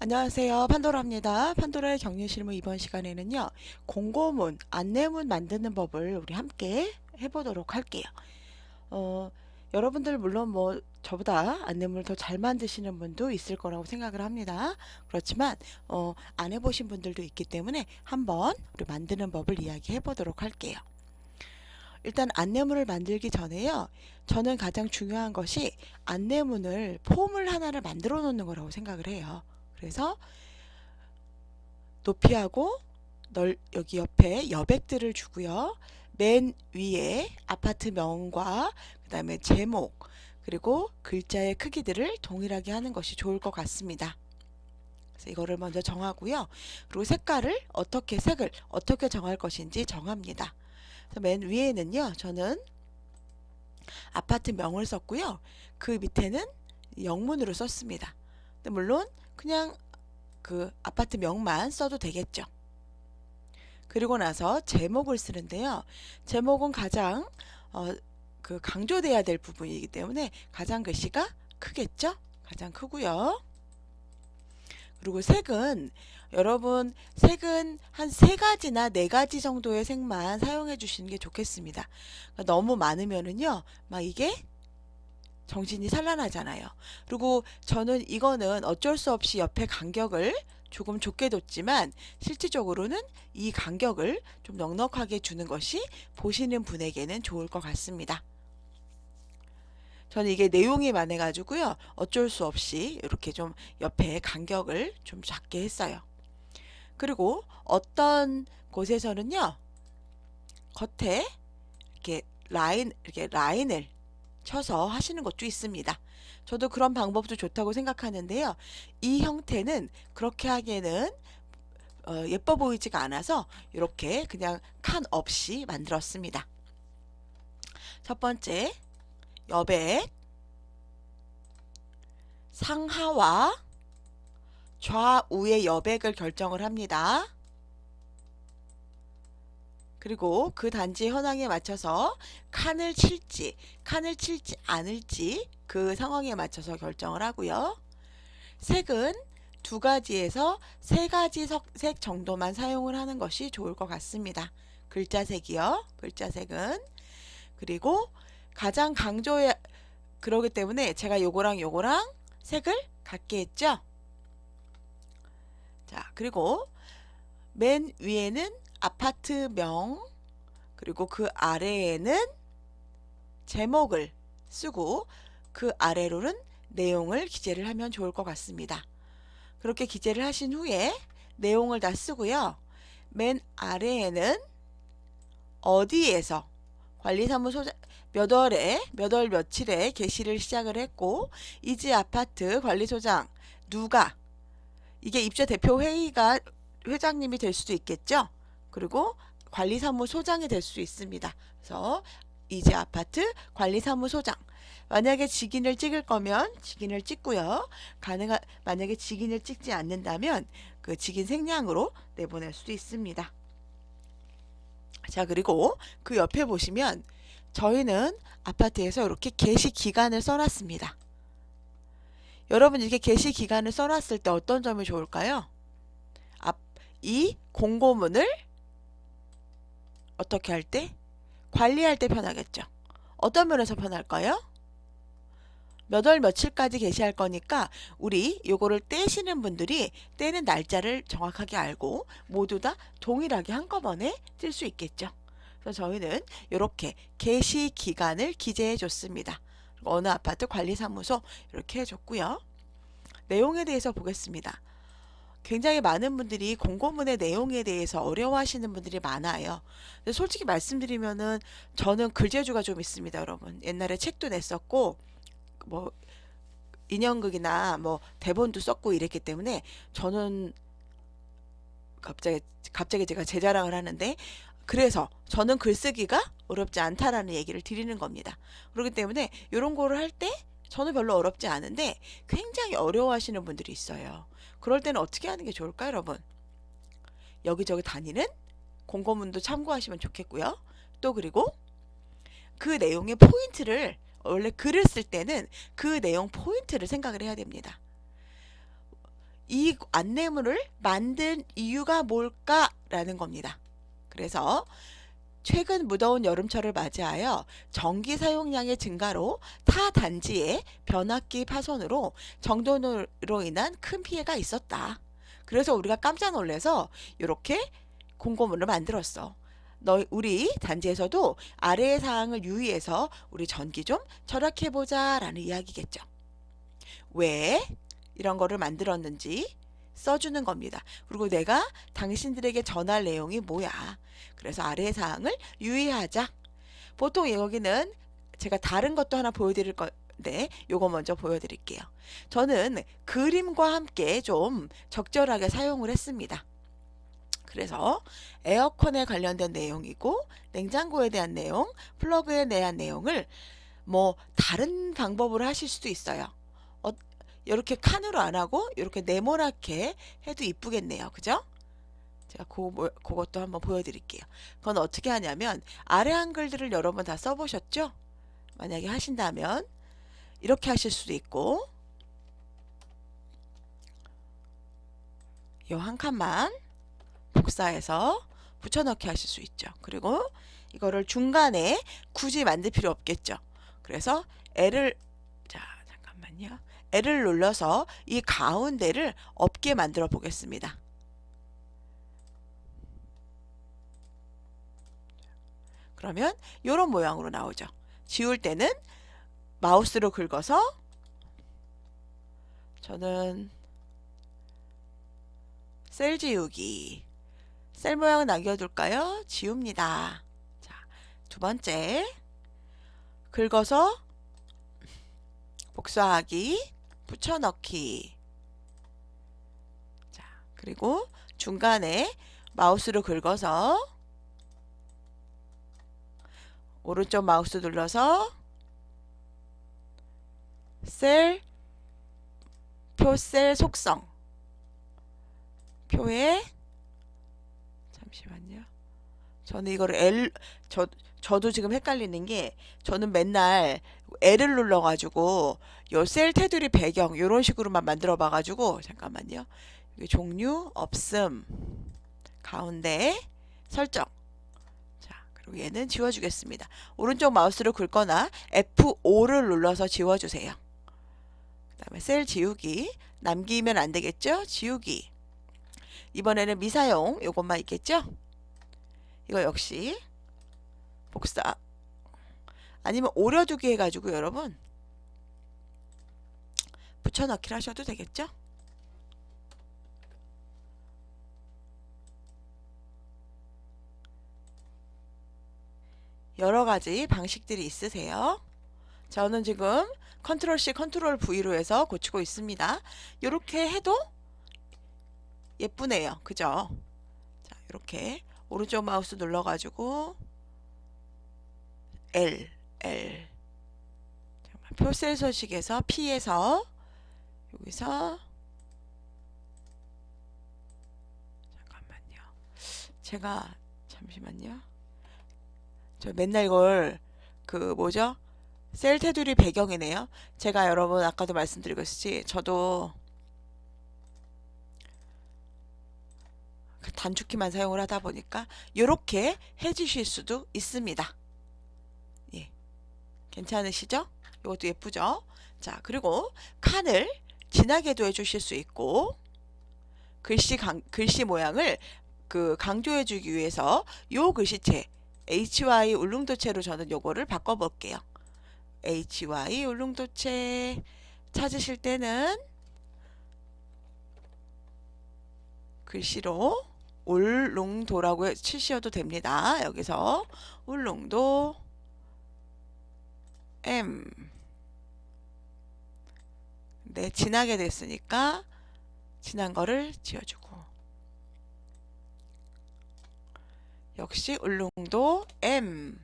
안녕하세요. 판도라입니다. 판도라의 격리 실무 이번 시간에는요. 공고문, 안내문 만드는 법을 우리 함께 해보도록 할게요. 어, 여러분들 물론 뭐 저보다 안내문을 더 잘 만드시는 분도 있을 거라고 생각을 합니다. 그렇지만 안 해보신 분들도 있기 때문에 한번 우리 만드는 법을 이야기해 보도록 할게요. 일단 안내문을 만들기 전에요. 저는 가장 중요한 것이 안내문을 폼을 하나를 만들어 놓는 거라고 생각을 해요. 그래서 높이하고 여기 옆에 여백들을 주고요. 맨 위에 아파트명과 그 다음에 제목 그리고 글자의 크기들을 동일하게 하는 것이 좋을 것 같습니다. 그래서 이거를 먼저 정하고요. 그리고 색을 어떻게 정할 것인지 정합니다. 그래서 맨 위에는요. 저는 아파트명을 썼고요. 그 밑에는 영문으로 썼습니다. 근데 물론 그냥 그 아파트명만 써도 되겠죠. 그리고 나서 제목을 쓰는데요. 제목은 가장 강조돼야 될 부분이기 때문에 가장 글씨가 크겠죠? 가장 크고요. 그리고 색은 여러분 색은 한 3가지나 4가지 정도의 색만 사용해 주시는 게 좋겠습니다. 그러니까 너무 많으면은요. 막 이게 정신이 산란하잖아요. 그리고 저는 이거는 어쩔 수 없이 옆에 간격을 조금 좁게 뒀지만 실질적으로는 이 간격을 좀 넉넉하게 주는 것이 보시는 분에게는 좋을 것 같습니다. 저는 이게 내용이 많아가지고요. 어쩔 수 없이 이렇게 좀 옆에 간격을 좀 작게 했어요. 그리고 어떤 곳에서는요. 겉에 이렇게 라인을 쳐서 하시는 것도 있습니다. 저도 그런 방법도 좋다고 생각하는데요. 이 형태는 그렇게 하기에는 예뻐 보이지가 않아서 이렇게 그냥 칸 없이 만들었습니다. 첫 번째, 여백, 상하와 좌우의 여백을 결정을 합니다. 그리고 그 단지 현황에 맞춰서 칸을 칠지 않을지 그 상황에 맞춰서 결정을 하고요. 색은 2가지에서 3가지 색 정도만 사용을 하는 것이 좋을 것 같습니다. 글자색이요. 글자색은. 그리고 가장 강조해 그러기 때문에 제가 요거랑 색을 같게 했죠. 자, 그리고 맨 위에는 아파트명 그리고 그 아래에는 제목을 쓰고 그 아래로는 내용을 기재를 하면 좋을 것 같습니다. 그렇게 기재를 하신 후에 내용을 다 쓰고요. 맨 아래에는 어디에서 관리사무소장 몇 월에 몇 월 며칠에 개시를 시작을 했고 이지 아파트 관리소장 누가 이게 입주 대표 회의가 회장님이 될 수도 있겠죠. 그리고 관리사무소장이 될 수 있습니다. 그래서 이지 아파트 관리사무소장 만약에 직인을 찍을 거면 직인을 찍고요. 만약에 직인을 찍지 않는다면 그 직인 생략으로 내보낼 수도 있습니다. 자, 그리고 그 옆에 보시면 저희는 아파트에서 이렇게 개시 기간을 써놨습니다. 여러분 이렇게 개시 기간을 써놨을 때 어떤 점이 좋을까요? 이 공고문을 어떻게 할 때? 관리할 때 편하겠죠. 어떤 면에서 편할까요? 몇 월 며칠까지 게시할 거니까 우리 요거를 떼시는 분들이 떼는 날짜를 정확하게 알고 모두 다 동일하게 한꺼번에 뜰 수 있겠죠. 그래서 저희는 이렇게 게시 기간을 기재해 줬습니다. 어느 아파트 관리사무소 이렇게 해줬고요. 내용에 대해서 보겠습니다. 굉장히 많은 분들이 공고문의 내용에 대해서 어려워하시는 분들이 많아요. 근데 솔직히 말씀드리면은 저는 글재주가 좀 있습니다, 여러분. 옛날에 책도 냈었고 뭐 인형극이나 뭐 대본도 썼고 이랬기 때문에 저는 갑자기 제가 제 자랑을 하는데 그래서 저는 글쓰기가 어렵지 않다라는 얘기를 드리는 겁니다. 그렇기 때문에 이런 거를 할 때 저는 별로 어렵지 않은데 굉장히 어려워하시는 분들이 있어요. 그럴 때는 어떻게 하는 게 좋을까요, 여러분? 여기저기 다니는 공고문도 참고하시면 좋겠고요. 또 그리고 그 내용의 포인트를 원래 글을 쓸 때는 그 내용 포인트를 생각을 해야 됩니다. 이 안내문을 만든 이유가 뭘까라는 겁니다. 그래서 최근 무더운 여름철을 맞이하여 전기 사용량의 증가로 타 단지의 변압기 파손으로 정전으로 인한 큰 피해가 있었다. 그래서 우리가 깜짝 놀라서 이렇게 공고문을 만들었어. 우리 단지에서도 아래의 사항을 유의해서 우리 전기 좀 절약해보자 라는 이야기겠죠. 왜 이런 거를 만들었는지 써주는 겁니다. 그리고 내가 당신들에게 전할 내용이 뭐야. 그래서 아래의 사항을 유의하자. 보통 여기는 제가 다른 것도 하나 보여드릴 건데 요거 먼저 보여드릴게요. 저는 그림과 함께 좀 적절하게 사용을 했습니다. 그래서 에어컨에 관련된 내용이고 냉장고에 대한 내용, 플러그에 대한 내용을 뭐 다른 방법으로 하실 수도 있어요. 이렇게 칸으로 안 하고 이렇게 네모나게 해도 이쁘겠네요. 그죠? 제가 그것도 한번 보여드릴게요. 그건 어떻게 하냐면 아래 한글들을 여러 번 다 써보셨죠? 만약에 하신다면 이렇게 하실 수도 있고 요 한 칸만 복사해서 붙여넣기 하실 수 있죠. 그리고 이거를 중간에 굳이 만들 필요 없겠죠. 그래서 잠깐만요. L을 눌러서 이 가운데를 없게 만들어 보겠습니다. 그러면 이런 모양으로 나오죠. 지울 때는 마우스로 긁어서 저는 셀 지우기, 셀 모양 남겨둘까요? 지웁니다. 자, 두 번째 긁어서 복사하기, 붙여넣기. 자, 그리고 중간에 마우스로 긁어서 오른쪽 마우스 눌러서 셀, 표셀 속성, 표에 잠시만요. 저는 이거를 저도 지금 헷갈리는 게 저는 맨날 L을 눌러가지고 요 셀 테두리 배경 이런 식으로만 만들어 봐가지고 잠깐만요. 여기 종류 없음 가운데 설정. 자, 그리고 얘는 지워주겠습니다. 오른쪽 마우스를 긁거나 F5를 눌러서 지워주세요. 그 다음에 셀 지우기. 남기면 안 되겠죠? 지우기. 이번에는 미사용 요것만 있겠죠? 이거 역시 복사 아니면 오려두기 해가지고 여러분 붙여넣기를 하셔도 되겠죠? 여러가지 방식들이 있으세요. 저는 지금 컨트롤 C, 컨트롤 V로 해서 고치고 있습니다. 이렇게 해도 예쁘네요. 그죠? 자, 이렇게 오른쪽 마우스 눌러가지고 L 표셀 서식에서 P에서 여기서 잠깐만요. 제가 잠시만요. 저 맨날 이걸 뭐죠? 셀 테두리 배경이네요. 제가 여러분 아까도 말씀드리겠지 저도 단축키만 사용을 하다 보니까 이렇게 해주실 수도 있습니다. 예, 괜찮으시죠? 이것도 예쁘죠? 자, 그리고 칸을 진하게도 해주실 수 있고 글씨 모양을 강조해주기 위해서 요 글씨체 HY 울릉도체로 저는 요거를 바꿔볼게요. HY 울릉도체 찾으실 때는 글씨로 울릉도라고 치셔도 됩니다. 여기서 울릉도 M 네, 진하게 됐으니까 진한 거를 지어주고 역시 울릉도 M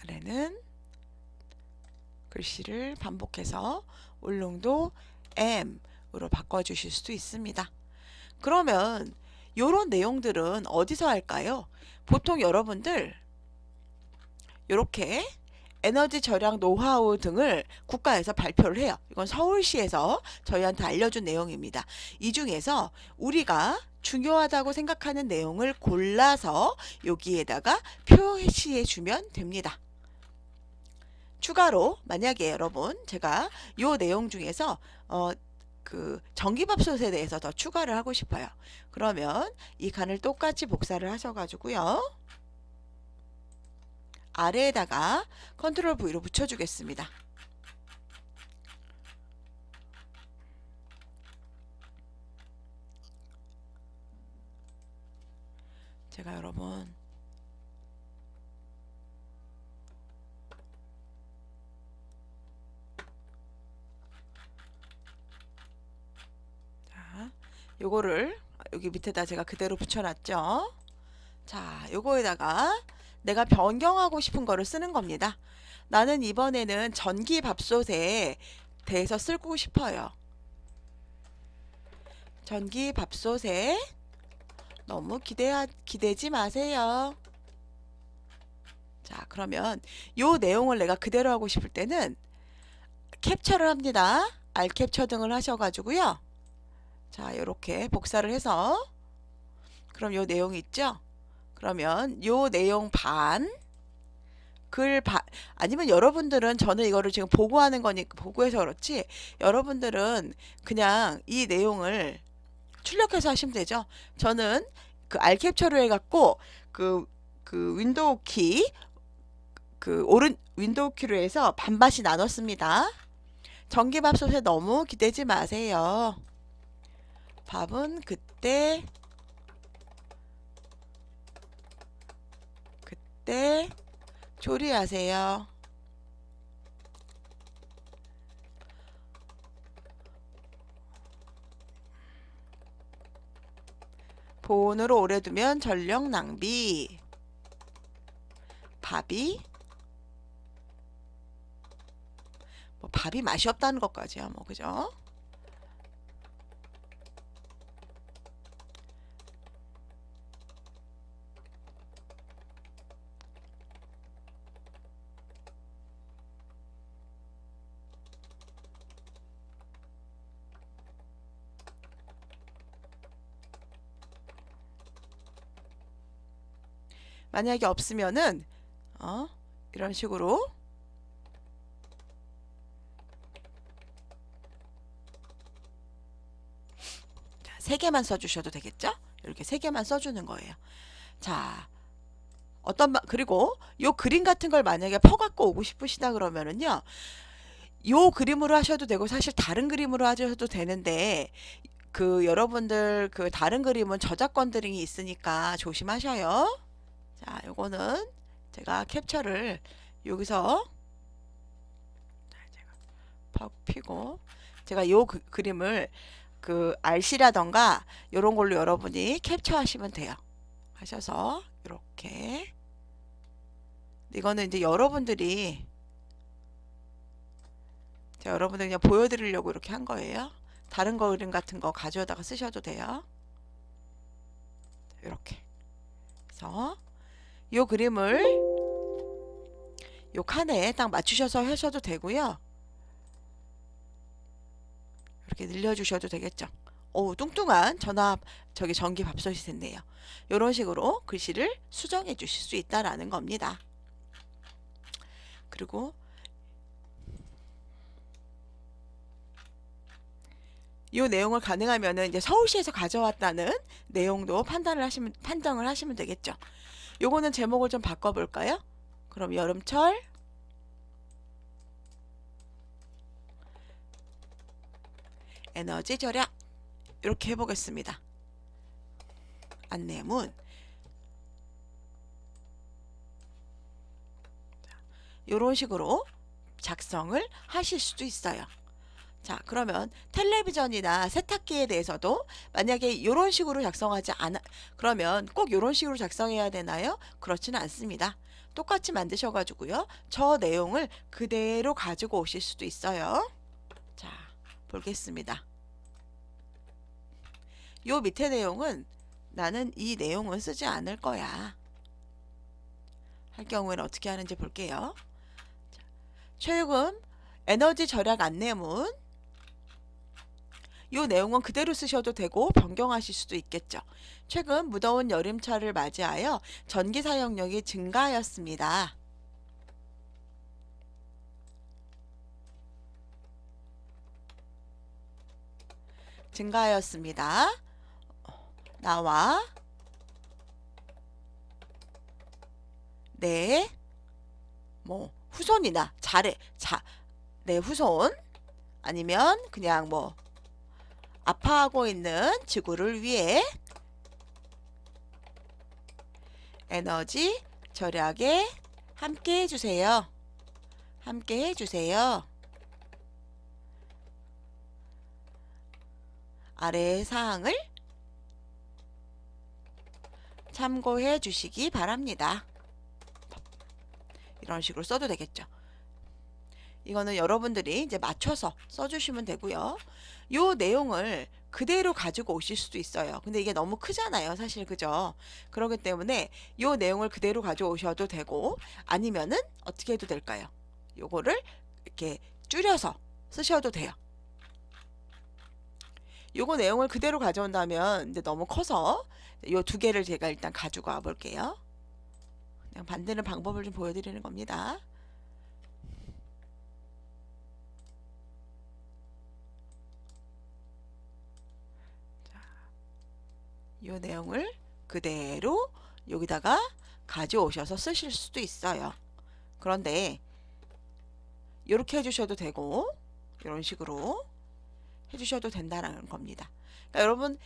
아래는 글씨를 반복해서 울릉도 M으로 바꿔주실 수도 있습니다. 그러면 이런 내용들은 어디서 할까요? 보통 여러분들 이렇게 에너지 절약 노하우 등을 국가에서 발표를 해요. 이건 서울시에서 저희한테 알려준 내용입니다. 이 중에서 우리가 중요하다고 생각하는 내용을 골라서 여기에다가 표시해 주면 됩니다. 추가로 만약에 여러분 제가 요 내용 중에서 그 전기밥솥에 대해서 더 추가를 하고 싶어요. 그러면 이 칸을 똑같이 복사를 하셔가지고요. 아래에다가 컨트롤 V로 붙여주겠습니다. 제가 여러분 자, 요거를 여기 밑에다 제가 그대로 붙여놨죠. 자, 요거에다가 내가 변경하고 싶은 거를 쓰는 겁니다. 나는 이번에는 전기밥솥에 대해서 쓰고 싶어요. 전기밥솥에 너무 기대지 마세요. 자, 그러면 요 내용을 내가 그대로 하고 싶을 때는 캡처를 합니다. 알캡처 등을 하셔가지고요. 자, 요렇게 복사를 해서 그럼 요 내용이 있죠? 그러면 요 내용 아니면 여러분들은 저는 이거를 지금 보고하는 거니까 보고해서 그렇지 여러분들은 그냥 이 내용을 출력해서 하시면 되죠. 저는 그 알캡처로 해갖고 그 윈도우 키 윈도우 키로 해서 반반씩 나눴습니다. 전기밥솥에 너무 기대지 마세요. 밥은 그때 조리하세요. 보온으로 오래 두면 전력 낭비. 밥이 맛이 없다는 것까지야 뭐 그죠? 만약에 없으면은 이런 식으로 자, 3개만 써주셔도 되겠죠? 이렇게 3개만 써주는 거예요. 자, 그리고 요 그림 같은 걸 만약에 퍼갖고 오고 싶으시다 그러면은요, 요 그림으로 하셔도 되고 사실 다른 그림으로 하셔도 되는데 그 여러분들 그 다른 그림은 저작권들이 있으니까 조심하셔요. 자, 요거는 제가 캡처를 여기서 제가 팍 피고 제가 요 그림을 그 RC라던가 요런 걸로 여러분이 캡처하시면 돼요. 하셔서 이렇게 이거는 이제 여러분들이 제가 여러분들 그냥 보여드리려고 이렇게 한 거예요. 다른 그림 같은 거 가져다가 쓰셔도 돼요. 이렇게 그래서 요 그림을 요 칸에 딱 맞추셔서 하셔도 되고요. 이렇게 늘려주셔도 되겠죠. 오, 뚱뚱한 전기밥솥이 됐네요. 이런 식으로 글씨를 수정해 주실 수 있다라는 겁니다. 그리고 이 내용을 가능하면은 이제 서울시에서 가져왔다는 내용도 판단을 하시면 되겠죠. 요거는 제목을 좀 바꿔볼까요? 그럼 여름철 에너지 절약 이렇게 해보겠습니다. 안내문 이런 식으로 작성을 하실 수도 있어요. 자, 그러면 텔레비전이나 세탁기에 대해서도 만약에 이런 식으로 작성하지 않아 그러면 꼭 이런 식으로 작성해야 되나요? 그렇지는 않습니다. 똑같이 만드셔가지고요. 저 내용을 그대로 가지고 오실 수도 있어요. 자, 보겠습니다. 요 밑에 내용은 나는 이 내용은 쓰지 않을 거야 할 경우에는 어떻게 하는지 볼게요. 자, 최근 에너지 절약 안내문, 이 내용은 그대로 쓰셔도 되고 변경하실 수도 있겠죠. 최근 무더운 여름철을 맞이하여 전기 사용량이 증가하였습니다. 증가하였습니다. 나와 내 후손이나 내 후손 아니면 그냥 아파하고 있는 지구를 위해 에너지 절약에 함께 해주세요. 함께 해주세요. 아래의 사항을 참고해 주시기 바랍니다. 이런 식으로 써도 되겠죠. 이거는 여러분들이 이제 맞춰서 써주시면 되고요. 요 내용을 그대로 가지고 오실 수도 있어요. 근데 이게 너무 크잖아요, 사실. 그죠? 그렇기 때문에 요 내용을 그대로 가져오셔도 되고, 아니면은 어떻게 해도 될까요? 요거를 이렇게 줄여서 쓰셔도 돼요. 요거 내용을 그대로 가져온다면 이제 너무 커서 요 두 개를 제가 일단 가지고 와 볼게요. 그냥 만드는 방법을 좀 보여드리는 겁니다. 요 내용을 그대로 여기다가 가져오셔서 쓰실 수도 있어요. 그런데 이렇게 해주셔도 되고 이런 식으로 해주셔도 된다는 겁니다. 그러니까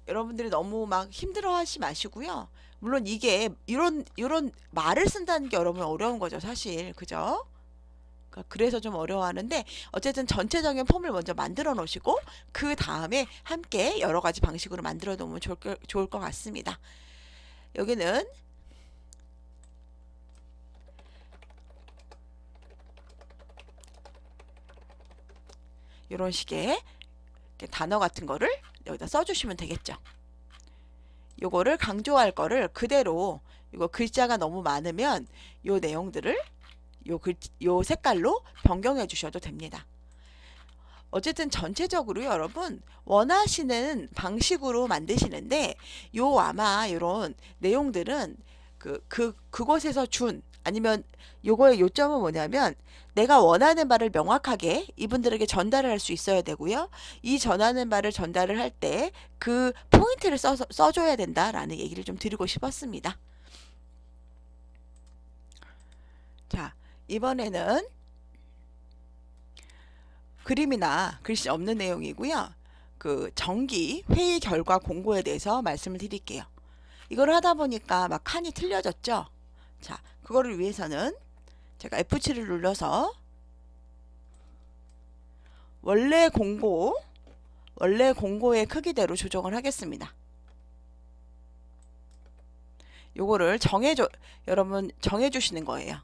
여러분들이 너무 막 힘들어하지 마시고요. 물론 이게 이런 말을 쓴다는 게 여러분 어려운 거죠, 사실. 그죠? 그래서 좀 어려워하는데 어쨌든 전체적인 폼을 먼저 만들어 놓으시고 그 다음에 함께 여러 가지 방식으로 만들어 놓으면 좋을 것 같습니다. 여기는 이런 식의 단어 같은 거를 여기다 써주시면 되겠죠. 요거를 강조할 거를 그대로, 이거 글자가 너무 많으면 요 내용들을 요 색깔로 변경해 주셔도 됩니다. 어쨌든 전체적으로 여러분 원하시는 방식으로 만드시는데 아마 이런 내용들은 그곳에서 아니면 요거의 요점은 뭐냐면 내가 원하는 바를 명확하게 이분들에게 전달을 할 수 있어야 되고요. 이 전하는 바를 전달을 할 때 그 포인트를 써줘야 된다라는 얘기를 좀 드리고 싶었습니다. 자, 이번에는 그림이나 글씨 없는 내용이고요. 정기 회의 결과 공고에 대해서 말씀을 드릴게요. 이걸 하다 보니까 막 칸이 틀려졌죠? 자, 그거를 위해서는 제가 F7을 눌러서 원래 공고의 크기대로 조정을 하겠습니다. 요거를 여러분 정해주시는 거예요.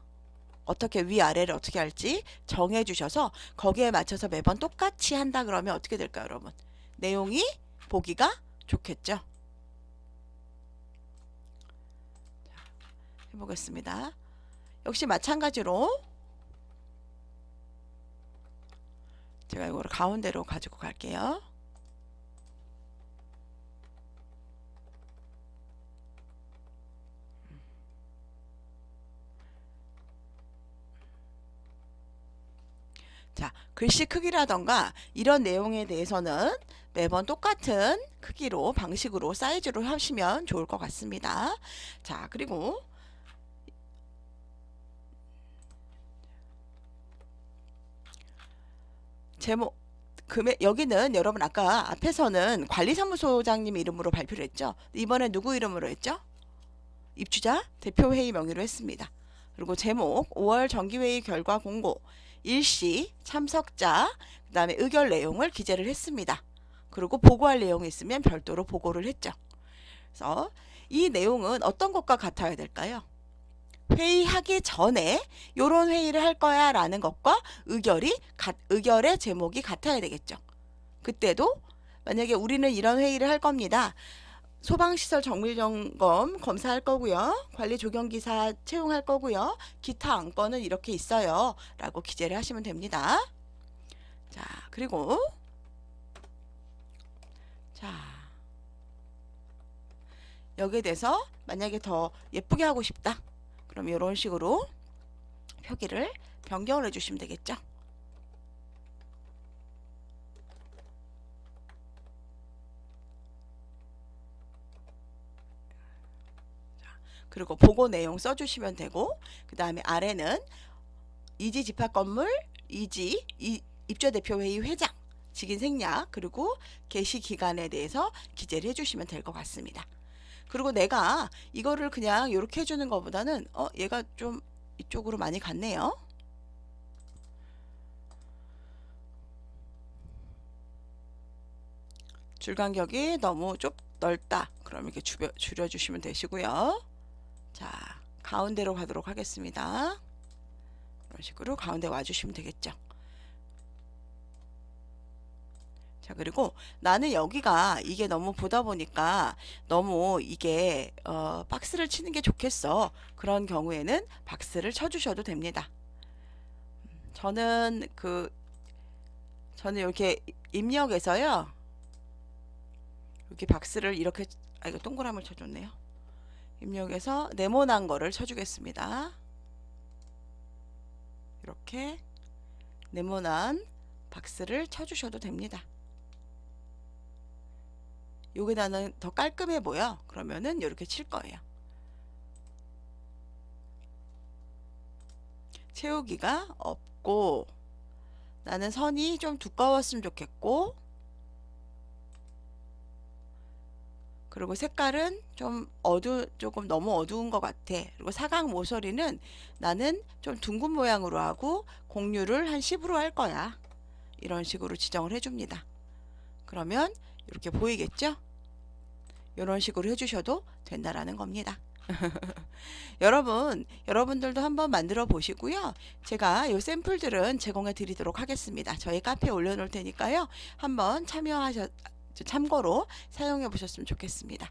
어떻게 위아래를 어떻게 할지 정해주셔서 거기에 맞춰서 매번 똑같이 한다 그러면 어떻게 될까요, 여러분? 내용이 보기가 좋겠죠? 해보겠습니다. 역시 마찬가지로 제가 이거를 가운데로 가지고 갈게요. 자, 글씨 크기라던가 이런 내용에 대해서는 매번 똑같은 크기로 방식으로 사이즈로 하시면 좋을 것 같습니다. 자, 그리고 제목 여기는 여러분 아까 앞에서는 관리사무소장님 이름으로 발표를 했죠. 이번에 누구 이름으로 했죠? 입주자 대표회의 명의로 했습니다. 그리고 제목 5월 정기회의 결과 공고, 일시 참석자, 그 다음에 의결 내용을 기재를 했습니다. 그리고 보고할 내용이 있으면 별도로 보고를 했죠. 그래서 이 내용은 어떤 것과 같아야 될까요? 회의하기 전에 이런 회의를 할 거야 라는 것과 의결의 제목이 같아야 되겠죠. 그때도 만약에 우리는 이런 회의를 할 겁니다. 소방시설 정밀점검 검사할 거고요. 관리 조경기사 채용할 거고요. 기타 안건은 이렇게 있어요. 라고 기재를 하시면 됩니다. 자, 그리고 자, 여기에 대해서 만약에 더 예쁘게 하고 싶다. 그럼 이런 식으로 표기를 변경을 해주시면 되겠죠. 그리고 보고 내용 써주시면 되고, 그 다음에 아래는 이지 집합건물, 입주대표회의 회장, 직인 생략, 그리고 개시 기간에 대해서 기재를 해주시면 될 것 같습니다. 그리고 내가 이거를 그냥 이렇게 해주는 것보다는 얘가 좀 이쪽으로 많이 갔네요. 줄 간격이 너무 넓다. 그럼 이렇게 줄여주시면 되시고요. 자, 가운데로 가도록 하겠습니다. 이런 식으로 가운데 와주시면 되겠죠. 자, 그리고 나는 여기가 이게 너무 보다 보니까 너무 이게 박스를 치는 게 좋겠어. 그런 경우에는 박스를 쳐주셔도 됩니다. 저는 이렇게 입력에서요. 이렇게 박스를 이렇게 이거 동그라미를 쳐줬네요. 입력에서 네모난 거를 쳐주겠습니다. 이렇게 네모난 박스를 쳐주셔도 됩니다. 여기다는 더 깔끔해 보여. 그러면은 이렇게 칠 거예요. 채우기가 없고 나는 선이 좀 두꺼웠으면 좋겠고, 그리고 색깔은 조금 너무 어두운 것 같아. 그리고 사각 모서리는 나는 좀 둥근 모양으로 하고 공률을 한 10으로 할 거야. 이런 식으로 지정을 해줍니다. 그러면 이렇게 보이겠죠? 이런 식으로 해주셔도 된다라는 겁니다. 여러분들도 한번 만들어 보시고요. 제가 이 샘플들은 제공해 드리도록 하겠습니다. 저희 카페에 올려놓을 테니까요. 한번 참고로 사용해 보셨으면 좋겠습니다.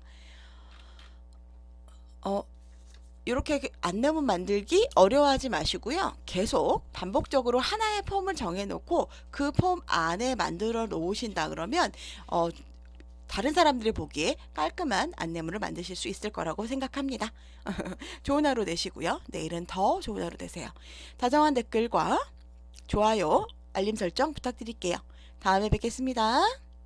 이렇게 안내문 만들기 어려워하지 마시고요. 계속 반복적으로 하나의 폼을 정해 놓고 그 폼 안에 만들어 놓으신다 그러면 다른 사람들이 보기에 깔끔한 안내문을 만드실 수 있을 거라고 생각합니다. 좋은 하루 되시고요. 내일은 더 좋은 하루 되세요. 다정한 댓글과 좋아요, 알림 설정 부탁드릴게요. 다음에 뵙겠습니다.